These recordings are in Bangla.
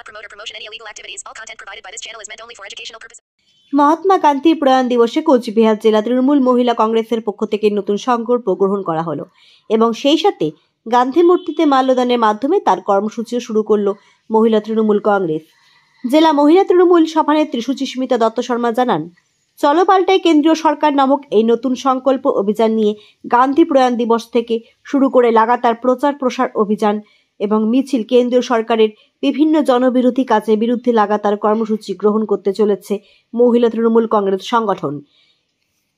promote or promotion any illegal activities. All content provided by this channel is meant only for educational purposes. Mahatma গান্ধীর প্রয়াণ দিবসে কোচবিহার জেলা তৃণমূল মহিলা কংগ্রেসের পক্ষ থেকে নতুন সংকল্প গ্রহণ করা হলো এবং সেই সাথে গান্ধী মূর্তিতে মাল্যদানের মাধ্যমে তার কর্মসূচিও শুরু করলো মহিলা তৃণমূল কংগ্রেস। জেলা মহিলা তৃণমূল সভানেত্রী সুচিস্মিতা দত্ত শর্মা জানান, চলো পাল্টাই কেন্দ্রীয় সরকার নামক এই নতুন সংকল্প অভিযান নিয়ে গান্ধী প্রয়াণ দিবস থেকে শুরু করে লাগাতার প্রচার প্রসার অভিযান এবং মিছিল কেন্দ্রীয় সরকারের বিভিন্ন জনবিরোধী কাজের বিরুদ্ধে লাগাতার কর্মসূচি গ্রহণ করতে চলেছে মহিলা তৃণমূল কংগ্রেস সংগঠন।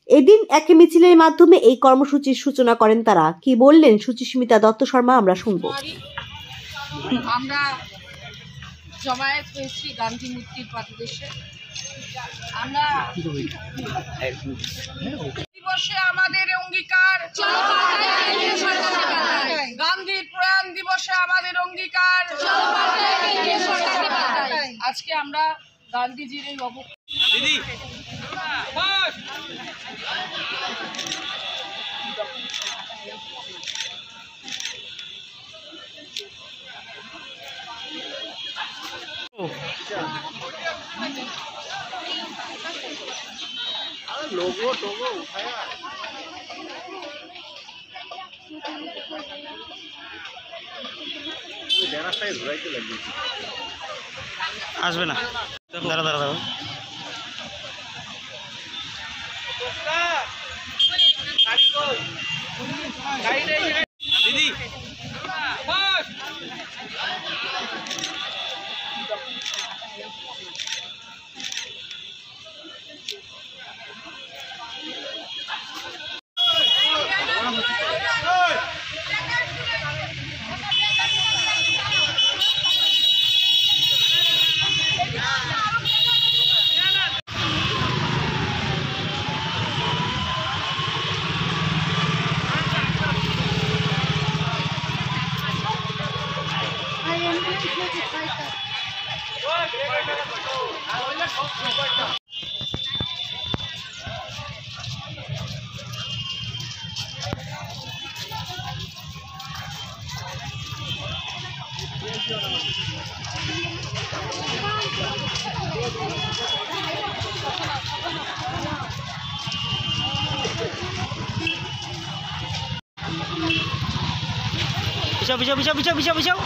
এদিন এক মিছিলের মাধ্যমে এই কর্মসূচির সূচনা করেন তারা। কি বললেন সুচিস্মিতা দত্ত শর্মা আমরা শুনব। আমরা জমায়েত হয়েছি গান্ধী মূর্তির পাদদেশে। আমরা দিবসে আমাদের অঙ্গীকার, গান্ধীর প্রয়াণ দিবসে আমাদের অঙ্গীকার। আজকে আমরা গান্ধীজির এই लोगो टोगो उठाया ব্যানারটাই ঘুরাইতে লাগিয়েছি। আসবে না, দাঁড়া দাঁড়া দাঁড়া দিদি পিছাও পিছাও পিছাও পিছাও পিছাও পিছাও